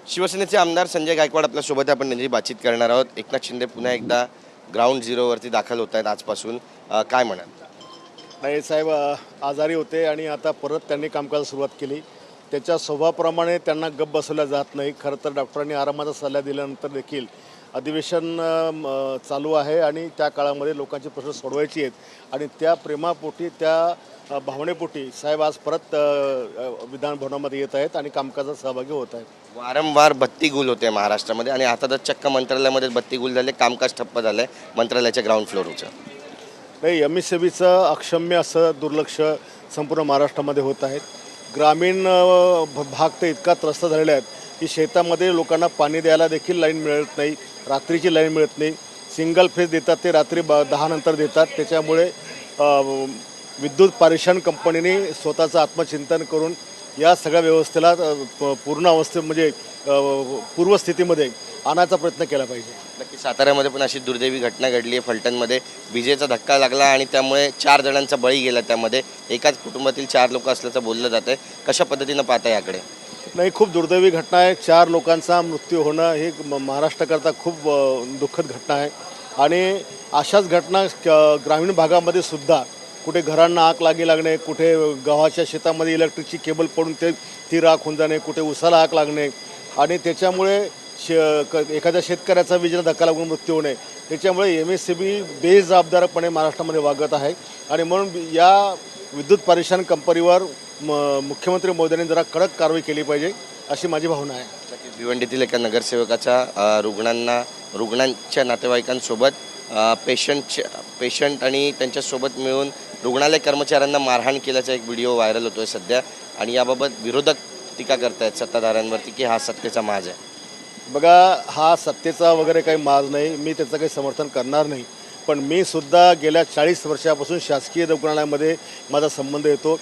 शिवसेनेचे आमदार संजय गायकवाड आपल्यासोबत आहे. आपण त्यांची बातचीत करणार आहोत. एकनाथ शिंदे पुन्हा एकदा ग्राउंड झिरोवरती दाखल होत आहेत आजपासून. काय म्हणाल? नाही साहेब, आजारी होते आणि आता परत त्यांनी कामकाज सुरुवात केली. त्याच्या स्वभावाप्रमाणे त्यांना गप्प बसवल्या जात नाही. खरं तर डॉक्टरांनी आरामाचा सल्ला दिल्यानंतर देखील अधिवेशन चालू आहे आणि त्या काळामध्ये लोकांचे प्रश्न सोडवायचे आहेत आणि त्या प्रेमापोटी, त्या भावनेपोटी साहेब आज परत विधान भवनामध्ये येत आहेत आणि कामकाजात सहभागी होत आहेत. वारंवार बत्ती गुल होते महाराष्ट्रामध्ये आणि आता तर चक्क मंत्रालयामध्ये बत्ती गुल झाले, कामकाज ठप्प झालं आहे मंत्रालयाच्या ग्राउंड फ्लोअरचं. नाही, MSCBचं अक्षम्य असं दुर्लक्ष संपूर्ण महाराष्ट्रामध्ये होत आहेत. ग्रामीण भाग तर इतका त्रस्त झालेला आहेत की शेतामध्ये लोकांना पाणी द्यायला देखील लाईन मिळत नाही, रात्रीची लाईन मिळत नाही. सिंगल फेज देतात ते रात्री 10 नंतर देतात. त्याच्यामुळे विद्युत पारेषण कंपनीने स्वतःचं आत्मचिंतन करून या सगळ्या व्यवस्थेला पूर्ण म्हणजे पूर्वस्थितीमध्ये आणायचा प्रयत्न केला पाहिजे. नक्की साताऱ्यामध्ये पण अशी दुर्दैवी घटना घडली आहे. फलटणमध्ये विजेचा धक्का लागला आणि त्यामुळे 4 जणांचा बळी गेला. त्यामध्ये एकाच कुटुंबातील 4 लोक असल्याचं बोललं जातं आहे. कशा पद्धतीनं पाहता याकडे? नाही, खूप दुर्दैवी घटना आहे. 4 लोकांचा मृत्यू होणं ही महाराष्ट्राकरता खूप दुःखद घटना आहे आणि अशाच घटना ग्रामीण भागामध्ये सुद्धा कुठे घरांना आग लागणे, कुठे गव्हाच्या शेतामध्ये इलेक्ट्रिकची केबल पडून ती राख होऊन जाणे, कुठे उसाला आग लागणे आणि त्याच्यामुळे एखाद्या शेतकऱ्याचा विजेला धक्का लागून मृत्यू होणे. त्याच्यामुळे MSCB बेजबाबदारपणे महाराष्ट्रामध्ये वागत आहे आणि म्हणून या विद्युत पारेषण कंपनीवर मुख्यमंत्री मोदींनी जरा कडक कारवाई केली पाहिजे अशी माझी भावना आहे. भिवंडीतील एका नगरसेवकाचा रुग्णांच्या नातेवाईकांसोबत पेशंट आणि त्यांच्यासोबत मिळून रुग्णालय कर्मचाऱ्यांना मारहाण केल्याचा एक व्हिडिओ व्हायरल होतो आहे सध्या आणि याबाबत विरोधक टीका करतायत सत्ताधाऱ्यांवरती की हा सत्तेचा माज आहे. बघा, हा सत्तेचा वगैरे काही माज नाही, मी त्याचं काही समर्थन करणार नाही. पण मी सुद्धा गेल्या 40 वर्षापासून शासकीय रुग्णालयामध्ये माझा संबंध येतो.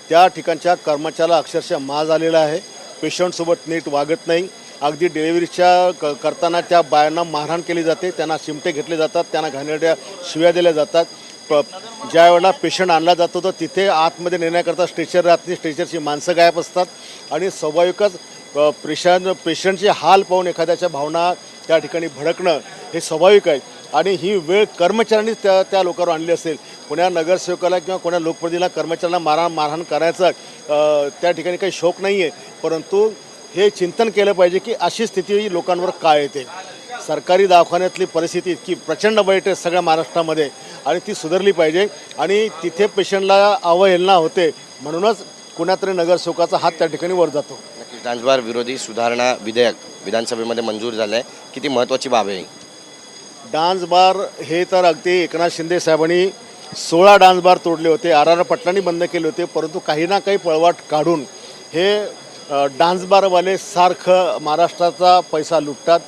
त्या ठिकाणच्या कर्मचाऱ्याला अक्षरशः माज आलेला आहे. पेशंटसोबत नीट वागत नाही. अगदी डिलिव्हरीच्या करताना त्या बायांना मारहाण केली जाते, त्यांना चिमटे घेतले जातात, त्यांना घाणेरड्या शिव्या दिल्या जातात. ज्या वेळेला पेशंट आणला जातो तर तिथे आतमध्ये नेण्याकरता स्ट्रेचर राहत नाही, स्ट्रेचरची माणसं गायब असतात आणि स्वाभाविकच पेशंटचे हाल पाहून एखाद्याच्या भावना त्या ठिकाणी भडकणं हे स्वाभाविक आहे आणि ही वेळ कर्मचाऱ्यांनीच त्या लोकांवर आणली असेल. कोण्या नगरसेवकाला किंवा कोण्या लोकप्रतिनिधीला कर्मचाऱ्यांना मारहाण करायचा त्या ठिकाणी काही शौक नाही आहे, परंतु हे चिंतन केलं पाहिजे की अशी स्थिती लोकांवर काय येते. सरकारी दवाखान्यातली परिस्थिती इतकी प्रचंड वाईट आहे सगळ्या महाराष्ट्रामध्ये आणि ती सुधारली पाहिजे आणि तिथे पेशंटला अवहेलना होते म्हणूनच कुणातरी नगरसेवकाचा हात त्या ठिकाणी वर जातो. नक्कीच डान्स बार विरोधी सुधारणा विधेयक विधानसभेमध्ये मंजूर झालं आहे. किती महत्त्वाची बाब आहे? डान्स बार हे तर अगदी एकनाथ शिंदे साहेबांनी 16 डान्स बार तोडले होते, RR पाटलांनी बंद केले होते, परंतु काही ना काही पळवाट काढून हे डान्स बारवाले सारखं महाराष्ट्राचा पैसा लुटतात,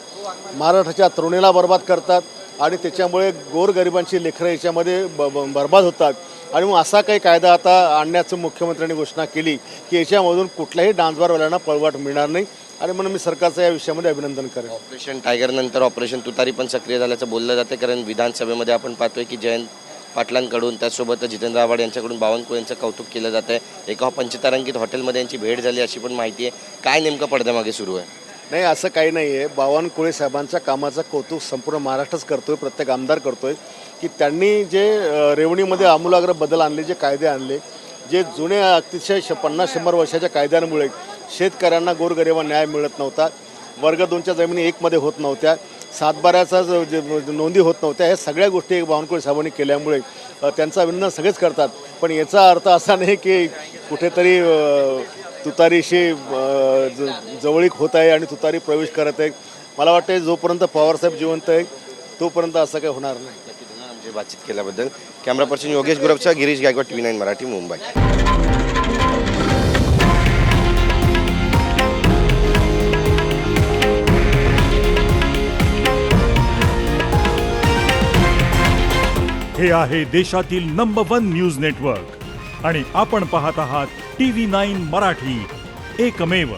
महाराष्ट्राच्या तरुणीला बर्बाद करतात आणि त्याच्यामुळे गोरगरिबांची लेकरं याच्यामध्ये बर्बाद होतात. आणि मग असा काही कायदा आता आणण्याचं मुख्यमंत्र्यांनी घोषणा केली की याच्यामधून कुठल्याही डान्स बारवाल्यांना पळवाट मिळणार नाही आणि म्हणून मी सरकारचं या विषयामध्ये अभिनंदन करेन. ऑपरेशन टायगर नंतर ऑपरेशन तुतारी पण सक्रिय झाल्याचं बोललं जाते, कारण विधानसभेमध्ये आपण पाहतोय की जयंत पाटलांकडून त्यासोबत जितेंद्र आव्हाड यांच्याकडून बावनकुळे यांचं कौतुक केलं जातं आहे. एका पंचतारांकित हॉटेलमध्ये यांची भेट झाली अशी पण माहिती आहे. काय नेमकं पडद्यामागे सुरू आहे? नाही, असं काही नाही आहे. बावनकुळे साहेबांच्या कामाचं कौतुक संपूर्ण महाराष्ट्रच करतोय, प्रत्येक आमदार करतोय की त्यांनी जे रेवणीमध्ये आमूलाग्र बदल आणले, जे कायदे आणले, जे जुने अतिशय 50-100 वर्षाच्या कायद्यांमुळे शेतकऱ्यांना गोरगरिबांना न्याय मिळत नव्हता, वर्ग 2च्या जमिनी 1मध्ये होत नव्हत्या, सातबाऱ्याचा नोंदी होत नव्हत्या, ह्या सगळ्या गोष्टी बावनकुळे साहेबांनी केल्यामुळे त्यांचं अभिनंदन सगळेच करतात. पण याचा अर्थ असा नाही की कुठेतरी तुतारीशी जवळीक होत आहे आणि तुतारी प्रवेश करत आहे. मला वाटतं जोपर्यंत पवारसाहेब जिवंत आहे तोपर्यंत असं काही होणार नाही. आमची बातचीत केल्याबद्दल. कॅमेरा पर्सन योगेश गुरवचा, गिरीश गायकवाड, TV9 मराठी, मुंबई. हे आहे देशातील नंबर 1 न्यूज नेटवर्क आणि आपण पाहत आहात TV9 मराठी, एकमेव.